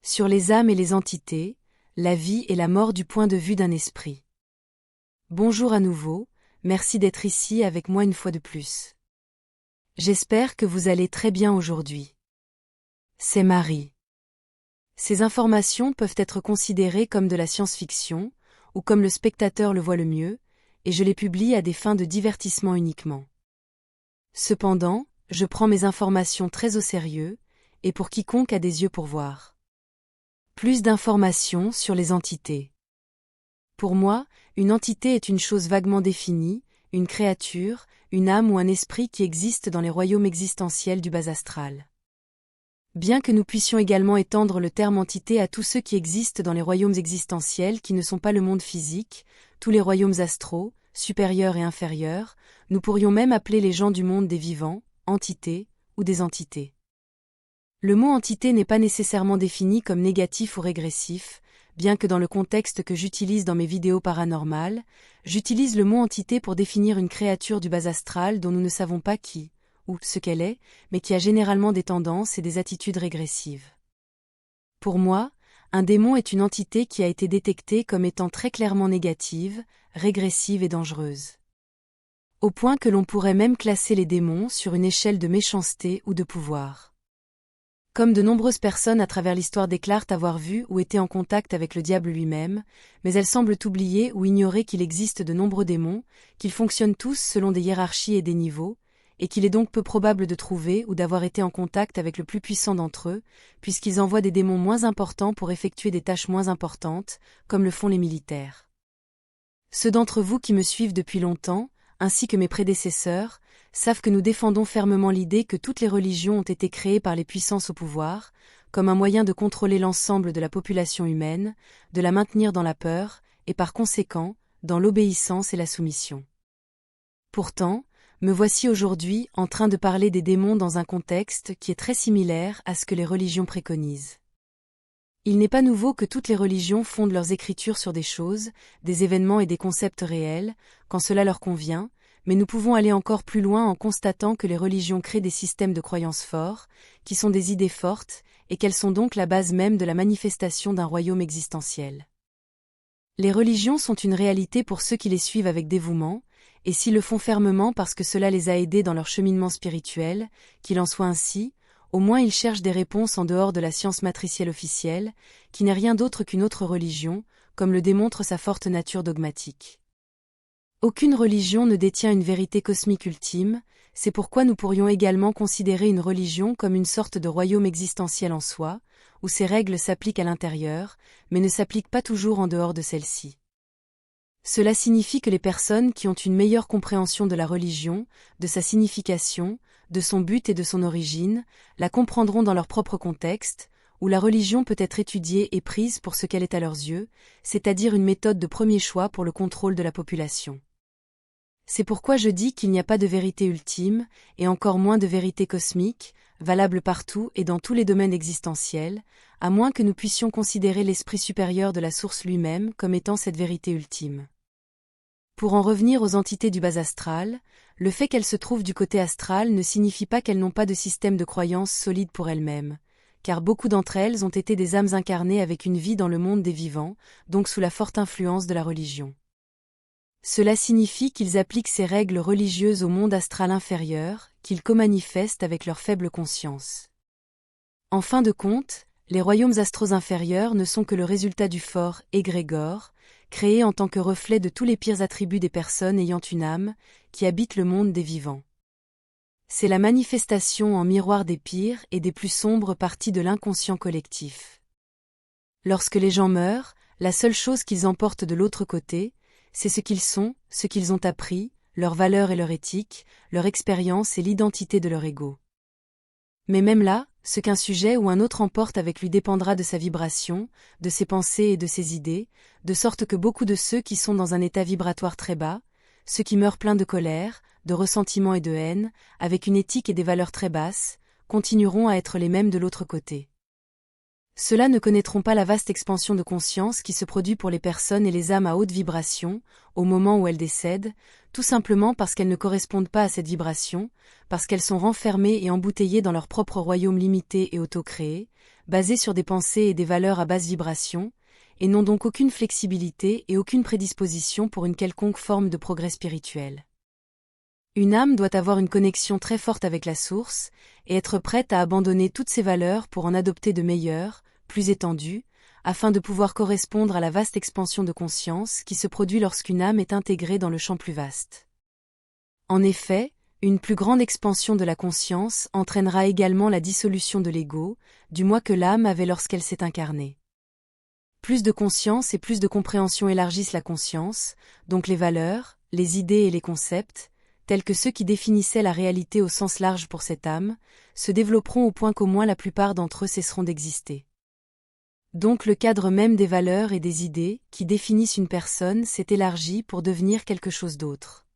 sur les âmes et les entités, la vie et la mort du point de vue d'un esprit. Bonjour à nouveau, merci d'être ici avec moi une fois de plus. J'espère que vous allez très bien aujourd'hui. C'est Marie. Ces informations peuvent être considérées comme de la science-fiction, ou comme le spectateur le voit le mieux, et je les publie à des fins de divertissement uniquement. Cependant, je prends mes informations très au sérieux, et pour quiconque a des yeux pour voir. Plus d'informations sur les entités. Pour moi, une entité est une chose vaguement définie, une créature, une âme ou un esprit qui existe dans les royaumes existentiels du bas astral. Bien que nous puissions également étendre le terme entité à tous ceux qui existent dans les royaumes existentiels qui ne sont pas le monde physique, tous les royaumes astraux, supérieurs et inférieurs, nous pourrions même appeler les gens du monde des vivants, entités, ou des entités. Le mot entité n'est pas nécessairement défini comme négatif ou régressif, bien que dans le contexte que j'utilise dans mes vidéos paranormales, j'utilise le mot entité pour définir une créature du bas astral dont nous ne savons pas qui, ou ce qu'elle est, mais qui a généralement des tendances et des attitudes régressives. Pour moi, un démon est une entité qui a été détectée comme étant très clairement négative, régressive et dangereuse. Au point que l'on pourrait même classer les démons sur une échelle de méchanceté ou de pouvoir. Comme de nombreuses personnes à travers l'histoire déclarent avoir vu ou été en contact avec le diable lui-même, mais elles semblent oublier ou ignorer qu'il existe de nombreux démons, qu'ils fonctionnent tous selon des hiérarchies et des niveaux, et qu'il est donc peu probable de trouver ou d'avoir été en contact avec le plus puissant d'entre eux, puisqu'ils envoient des démons moins importants pour effectuer des tâches moins importantes, comme le font les militaires. Ceux d'entre vous qui me suivent depuis longtemps, ainsi que mes prédécesseurs, savent que nous défendons fermement l'idée que toutes les religions ont été créées par les puissances au pouvoir, comme un moyen de contrôler l'ensemble de la population humaine, de la maintenir dans la peur, et par conséquent, dans l'obéissance et la soumission. Pourtant, me voici aujourd'hui en train de parler des démons dans un contexte qui est très similaire à ce que les religions préconisent. Il n'est pas nouveau que toutes les religions fondent leurs écritures sur des choses, des événements et des concepts réels, quand cela leur convient, mais nous pouvons aller encore plus loin en constatant que les religions créent des systèmes de croyances forts, qui sont des idées fortes, et qu'elles sont donc la base même de la manifestation d'un royaume existentiel. Les religions sont une réalité pour ceux qui les suivent avec dévouement, et s'ils le font fermement parce que cela les a aidés dans leur cheminement spirituel, qu'il en soit ainsi, au moins ils cherchent des réponses en dehors de la science matricielle officielle, qui n'est rien d'autre qu'une autre religion, comme le démontre sa forte nature dogmatique. Aucune religion ne détient une vérité cosmique ultime, c'est pourquoi nous pourrions également considérer une religion comme une sorte de royaume existentiel en soi, où ses règles s'appliquent à l'intérieur, mais ne s'appliquent pas toujours en dehors de celle-ci. Cela signifie que les personnes qui ont une meilleure compréhension de la religion, de sa signification, de son but et de son origine, la comprendront dans leur propre contexte, où la religion peut être étudiée et prise pour ce qu'elle est à leurs yeux, c'est-à-dire une méthode de premier choix pour le contrôle de la population. C'est pourquoi je dis qu'il n'y a pas de vérité ultime, et encore moins de vérité cosmique, valable partout et dans tous les domaines existentiels, à moins que nous puissions considérer l'esprit supérieur de la source lui-même comme étant cette vérité ultime. Pour en revenir aux entités du bas astral, le fait qu'elles se trouvent du côté astral ne signifie pas qu'elles n'ont pas de système de croyance solide pour elles-mêmes, car beaucoup d'entre elles ont été des âmes incarnées avec une vie dans le monde des vivants, donc sous la forte influence de la religion. Cela signifie qu'ils appliquent ces règles religieuses au monde astral inférieur, qu'ils co-manifestent avec leur faible conscience. En fin de compte, les royaumes astraux inférieurs ne sont que le résultat du fort égrégore, créé en tant que reflet de tous les pires attributs des personnes ayant une âme, qui habitent le monde des vivants. C'est la manifestation en miroir des pires et des plus sombres parties de l'inconscient collectif. Lorsque les gens meurent, la seule chose qu'ils emportent de l'autre côté, c'est ce qu'ils sont, ce qu'ils ont appris, leurs valeurs et leur éthique, leur expérience et l'identité de leur ego. Mais même là, ce qu'un sujet ou un autre emporte avec lui dépendra de sa vibration, de ses pensées et de ses idées, de sorte que beaucoup de ceux qui sont dans un état vibratoire très bas, ceux qui meurent pleins de colère, de ressentiment et de haine, avec une éthique et des valeurs très basses, continueront à être les mêmes de l'autre côté. Ceux-là ne connaîtront pas la vaste expansion de conscience qui se produit pour les personnes et les âmes à haute vibration, au moment où elles décèdent, tout simplement parce qu'elles ne correspondent pas à cette vibration, parce qu'elles sont renfermées et embouteillées dans leur propre royaume limité et auto-créé, basés sur des pensées et des valeurs à basse vibration, et n'ont donc aucune flexibilité et aucune prédisposition pour une quelconque forme de progrès spirituel. Une âme doit avoir une connexion très forte avec la source, et être prête à abandonner toutes ses valeurs pour en adopter de meilleures, plus étendues, afin de pouvoir correspondre à la vaste expansion de conscience qui se produit lorsqu'une âme est intégrée dans le champ plus vaste. En effet, une plus grande expansion de la conscience entraînera également la dissolution de l'ego, du moi que l'âme avait lorsqu'elle s'est incarnée. Plus de conscience et plus de compréhension élargissent la conscience, donc les valeurs, les idées et les concepts, tels que ceux qui définissaient la réalité au sens large pour cette âme, se développeront au point qu'au moins la plupart d'entre eux cesseront d'exister. Donc le cadre même des valeurs et des idées, qui définissent une personne, s'est élargi pour devenir quelque chose d'autre.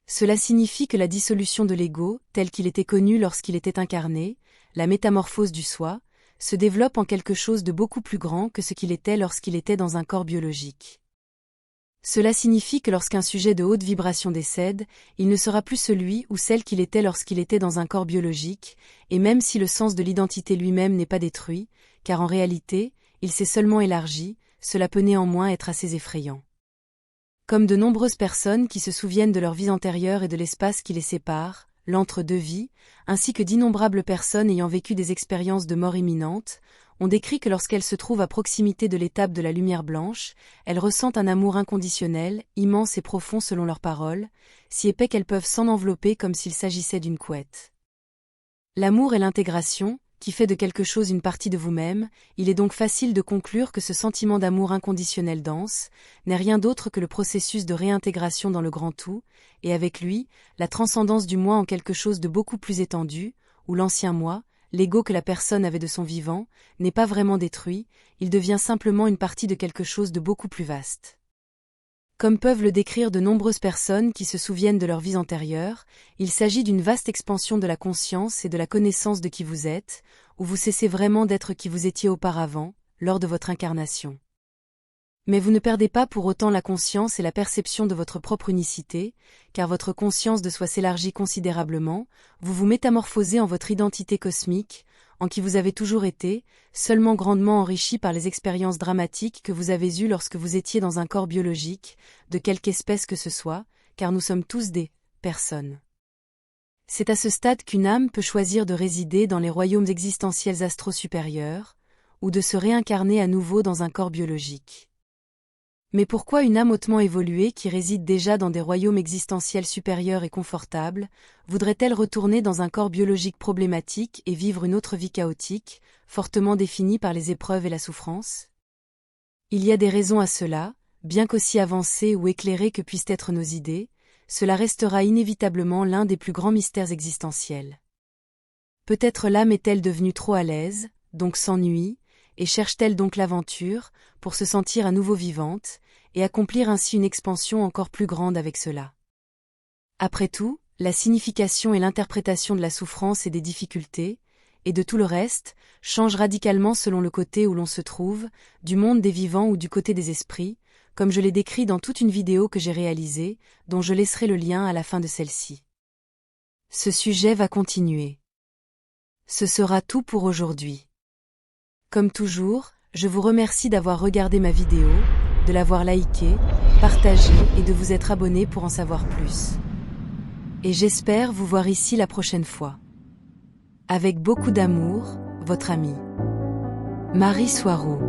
Cela signifie que la dissolution de l'ego, tel qu'il était connu lorsqu'il était incarné, la métamorphose du soi, se développe en quelque chose de beaucoup plus grand que ce qu'il était lorsqu'il était dans un corps biologique. Cela signifie que lorsqu'un sujet de haute vibration décède, il ne sera plus celui ou celle qu'il était lorsqu'il était dans un corps biologique, et même si le sens de l'identité lui-même n'est pas détruit, car en réalité, il s'est seulement élargi, cela peut néanmoins être assez effrayant. Comme de nombreuses personnes qui se souviennent de leur vie antérieure et de l'espace qui les sépare, l'entre-deux vies, ainsi que d'innombrables personnes ayant vécu des expériences de mort imminente, on décrit que lorsqu'elles se trouvent à proximité de l'étape de la lumière blanche, elles ressentent un amour inconditionnel, immense et profond selon leurs paroles, si épais qu'elles peuvent s'en envelopper comme s'il s'agissait d'une couette. L'amour est l'intégration, qui fait de quelque chose une partie de vous-même, il est donc facile de conclure que ce sentiment d'amour inconditionnel dense n'est rien d'autre que le processus de réintégration dans le grand tout, et avec lui, la transcendance du moi en quelque chose de beaucoup plus étendu, où l'ancien moi, l'ego que la personne avait de son vivant, n'est pas vraiment détruit, il devient simplement une partie de quelque chose de beaucoup plus vaste. Comme peuvent le décrire de nombreuses personnes qui se souviennent de leur vie antérieure, il s'agit d'une vaste expansion de la conscience et de la connaissance de qui vous êtes, où vous cessez vraiment d'être qui vous étiez auparavant, lors de votre incarnation. Mais vous ne perdez pas pour autant la conscience et la perception de votre propre unicité, car votre conscience de soi s'élargit considérablement, vous vous métamorphosez en votre identité cosmique, en qui vous avez toujours été, seulement grandement enrichi par les expériences dramatiques que vous avez eues lorsque vous étiez dans un corps biologique, de quelque espèce que ce soit, car nous sommes tous des personnes. C'est à ce stade qu'une âme peut choisir de résider dans les royaumes existentiels astro-supérieurs, ou de se réincarner à nouveau dans un corps biologique. Mais pourquoi une âme hautement évoluée qui réside déjà dans des royaumes existentiels supérieurs et confortables, voudrait-elle retourner dans un corps biologique problématique et vivre une autre vie chaotique, fortement définie par les épreuves et la souffrance? Il y a des raisons à cela, bien qu'aussi avancées ou éclairées que puissent être nos idées, cela restera inévitablement l'un des plus grands mystères existentiels. Peut-être l'âme est-elle devenue trop à l'aise, donc s'ennuie, et cherche-t-elle donc l'aventure, pour se sentir à nouveau vivante, et accomplir ainsi une expansion encore plus grande avec cela. Après tout, la signification et l'interprétation de la souffrance et des difficultés, et de tout le reste, changent radicalement selon le côté où l'on se trouve, du monde des vivants ou du côté des esprits, comme je l'ai décrit dans toute une vidéo que j'ai réalisée, dont je laisserai le lien à la fin de celle-ci. Ce sujet va continuer. Ce sera tout pour aujourd'hui. Comme toujours, je vous remercie d'avoir regardé ma vidéo, de l'avoir likée, partagée et de vous être abonné pour en savoir plus. Et j'espère vous voir ici la prochaine fois. Avec beaucoup d'amour, votre amie Marie Soireau.